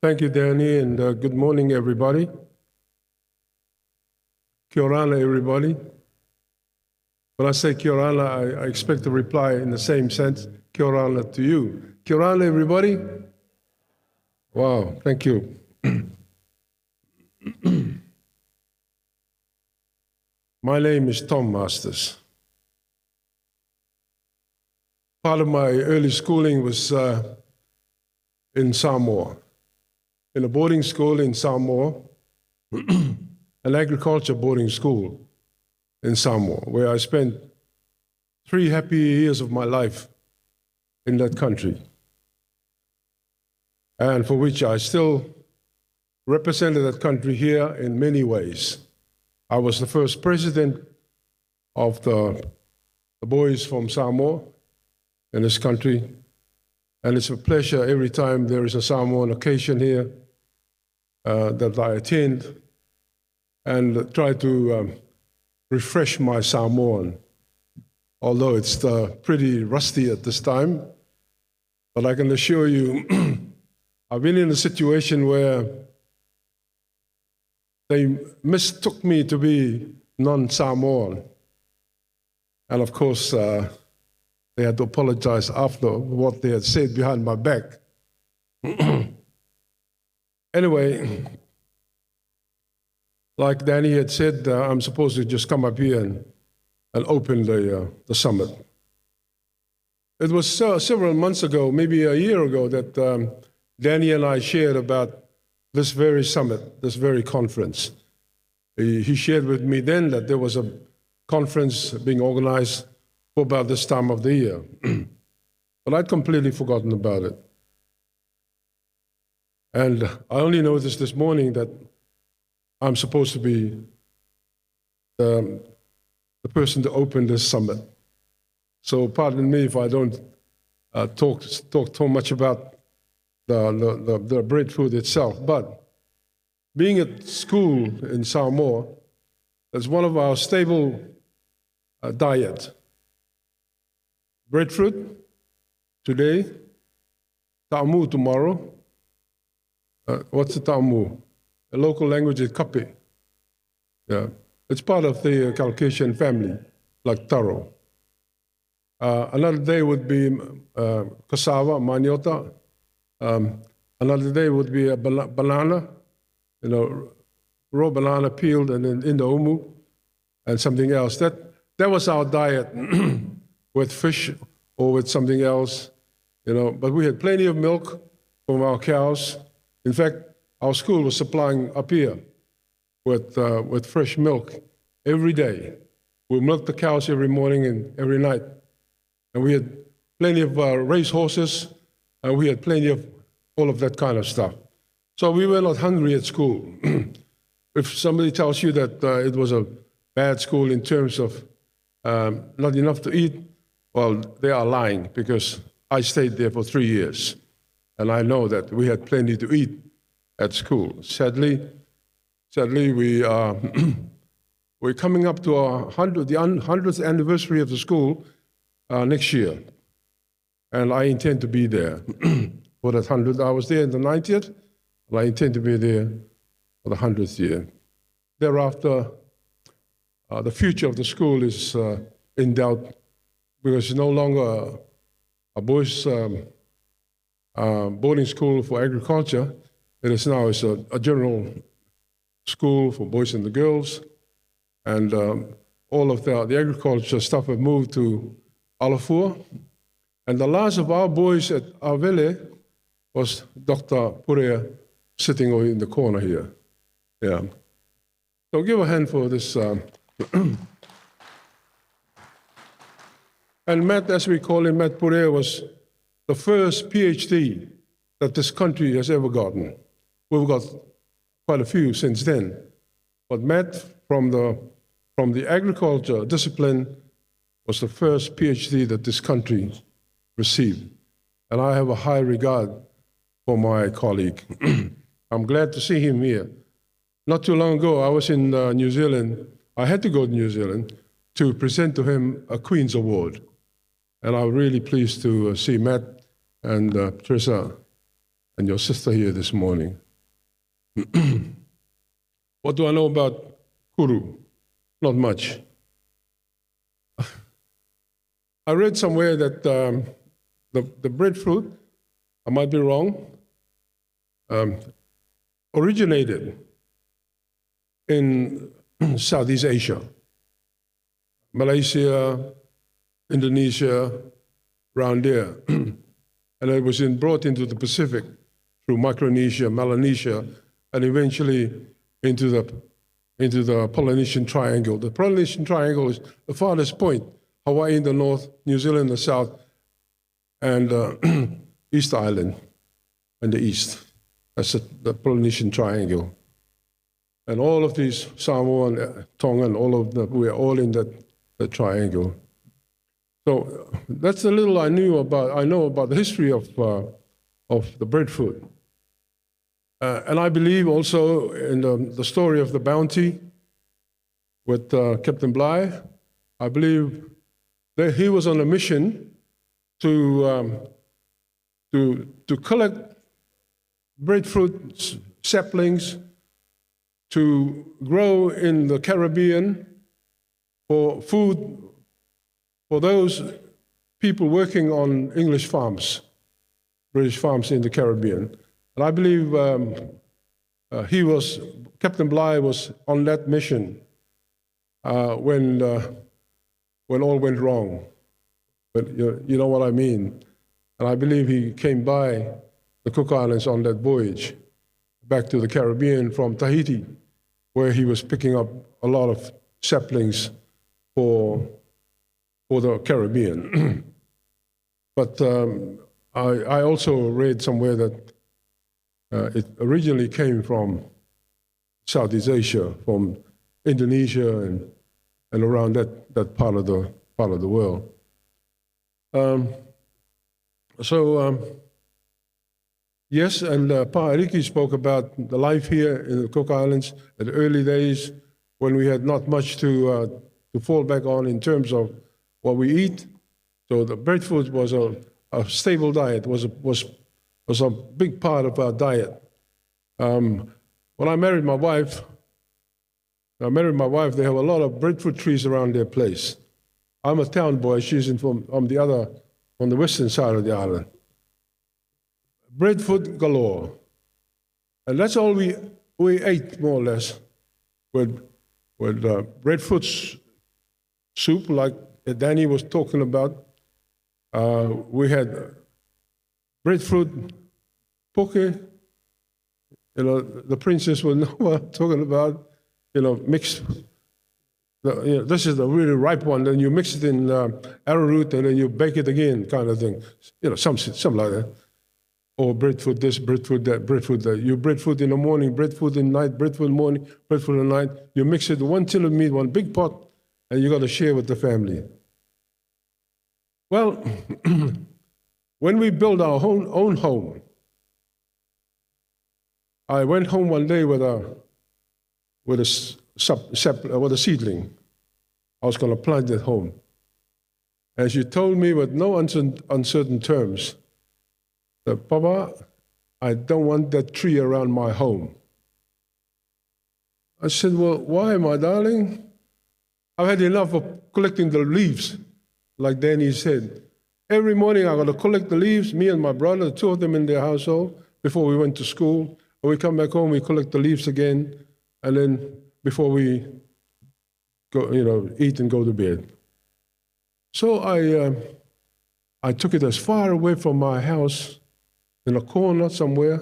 Thank you, Danny, and good morning, everybody. Kia ora, everybody. When I say kia ora, I expect a reply in the same sense, kia ora to you. Kia ora, everybody. Wow, thank you. My name is Tom Marsters. Part of my early schooling was in Samoa, in a boarding school in Samoa, an agriculture boarding school in Samoa, where I spent 3 happy years of my life in that country, and for which I still represented that country here in many ways. I was the first president of the boys from Samoa in this country, and it's a pleasure every time there is a Samoan occasion here that I attend and try to refresh my Samoan, although it's pretty rusty at this time. But I can assure you, I've been in a situation where they mistook me to be non-Samoan. And of course, they had to apologize after what they had said behind my back. Anyway, like Danny had said, I'm supposed to just come up here and open the summit. It was several months ago, maybe a year ago, that Danny and I shared about this very summit, this very conference. He shared with me then that there was a conference being organized for about this time of the year. But I'd completely forgotten about it. And I only noticed this morning that I'm supposed to be the person to open this summit. So pardon me if I don't talk too much about the breadfruit itself. But being at school in Samoa, that's one of our stable diet. Breadfruit today, ta'amu tomorrow. What's the ta'amu? The local language is kape. Yeah, it's part of the Caucasian family, like taro. Another day would be cassava, maniota. Another day would be a banana, raw banana peeled and then in the umu, and something else. That was our diet with fish or with something else, But we had plenty of milk from our cows. In fact, our school was supplying up here with fresh milk every day. We milked the cows every morning and every night. And we had plenty of race horses, and we had plenty of all of that kind of stuff. So we were not hungry at school. If somebody tells you that it was a bad school in terms of not enough to eat, well, they are lying, because I stayed there for 3 years, and I know that we had plenty to eat at school. Sadly, we are we're coming up to the 100th anniversary of the school next year, and I intend to be there for that 100th. I was there in the 90th, and I intend to be there for the 100th year. Thereafter, the future of the school is in doubt, because it's no longer a boys' boarding school for agriculture. It is now a general school for boys and the girls, and all of the agriculture stuff have moved to Alafua. And the last of our boys at Avele was Dr. Purea, sitting in the corner here. Yeah. So give a hand for this. And Matt, as we call him, Matt Purea, was the first PhD that this country has ever gotten. We've got quite a few since then. But Matt, from the agriculture discipline, was the first PhD that this country received. And I have a high regard for my colleague. I'm glad to see him here. Not too long ago, I was in New Zealand. I had to go to New Zealand to present to him a Queen's Award. And I'm really pleased to see Matt and Teresa and your sister here this morning. What do I know about kuru? Not much. I read somewhere that the breadfruit, I might be wrong, originated in Southeast Asia, Malaysia, Indonesia, around there. And it was brought into the Pacific through Micronesia, Melanesia, and eventually into the Polynesian Triangle. The Polynesian Triangle is the farthest point, Hawaii in the north, New Zealand in the south, and East Island in the east. That's the Polynesian Triangle. And all of these, Samoa and Tonga and all of them, we are all in that triangle. So that's a little I know about the history of the breadfruit. And I believe also in the story of the bounty with Captain Bligh. I believe that he was on a mission to collect breadfruit saplings to grow in the Caribbean for food for those people working on English farms, British farms in the Caribbean. And I believe Captain Bligh was on that mission when all went wrong. But you know what I mean. And I believe he came by the Cook Islands on that voyage back to the Caribbean from Tahiti, where he was picking up a lot of saplings for the Caribbean. But I also read somewhere that it originally came from Southeast Asia, from Indonesia and around that part of the world. Yes, and Pa Ariki spoke about the life here in the Cook Islands in the early days when we had not much to fall back on in terms of what we eat. So the breadfruit was a stable diet, was a big part of our diet. When I married my wife, they have a lot of breadfruit trees around their place. I'm a town boy, she's from the western side of the island. Breadfruit galore. And that's all we ate, more or less, with breadfruit soup, like Danny was talking about. We had breadfruit poke. The princess will know what I'm talking about. Mixed. This is the really ripe one. Then you mix it in arrowroot, and then you bake it again, kind of thing. Something like that. Or breadfruit this, breadfruit that, breadfruit that. You breadfruit in the morning, breadfruit in the night, breadfruit in the morning, breadfruit in the night. You mix it, one tin of meat, one big pot, and you got to share with the family. Well, when we built our own home, I went home one day with a seedling. I was going to plant it home. And she told me with no uncertain terms that, Papa, I don't want that tree around my home. I said, well, why, my darling? I've had enough of collecting the leaves, like Danny said. Every morning I got to collect the leaves, me and my brother, the two of them in their household, before we went to school. When we come back home, we collect the leaves again, and then before we go, eat and go to bed. So I took it as far away from my house in a corner somewhere,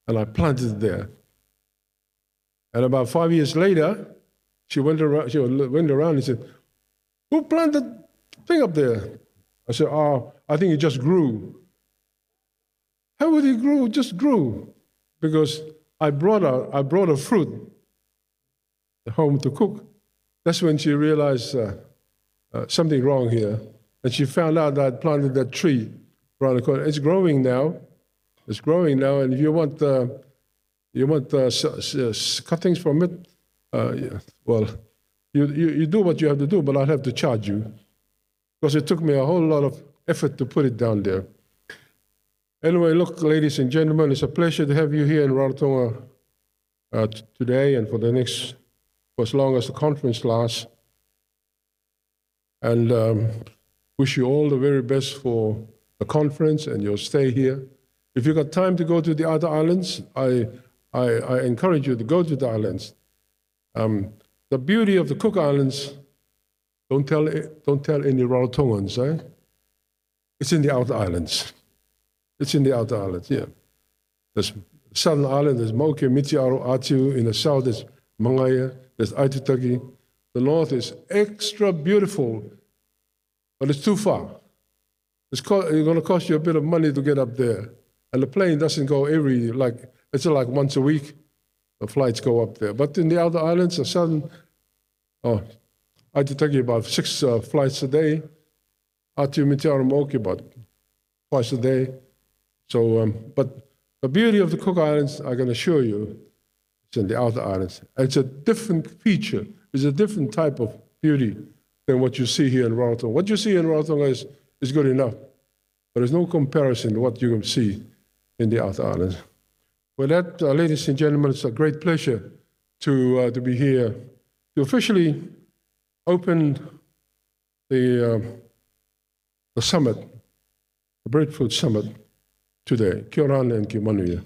and I planted it there. And about 5 years later, she went around and said, who planted the thing up there? I said, I think it just grew. How would it grow? It just grew. Because I brought a fruit home to cook. That's when she realized something wrong here. And she found out that I'd planted that tree around the corner. It's growing now. It's growing now. And if you want cuttings from it, well, you do what you have to do, but I'll have to charge you. Because it took me a whole lot of effort to put it down there. Anyway, look, ladies and gentlemen, it's a pleasure to have you here in Rarotonga today and for as long as the conference lasts. And wish you all the very best for the conference and your stay here. If you've got time to go to the other islands, I encourage you to go to the islands. The beauty of the Cook Islands, don't tell any Rarotongans, eh? It's in the outer islands. It's in the outer islands, yeah. There's Southern Island, there's Mauke, Mitiaro, Atu. In the south, there's Mangaya, there's Aitutaki. The north is extra beautiful, but it's too far. It's going to cost you a bit of money to get up there. And the plane doesn't go it's like once a week, the flights go up there. But in the outer islands, the southern, Aitutaki about 6 flights a day. Atu, Mitiaro, Mauke about twice a day. So, but the beauty of the Cook Islands, I can assure you, it's in the outer islands. It's a different feature. It's a different type of beauty than what you see here in Rarotonga. What you see in Rarotonga is good enough, but there's no comparison to what you can see in the outer islands. With that, ladies and gentlemen, it's a great pleasure to be here to officially open the summit, the Breadfruit Summit today. Kia ora and ki manuia.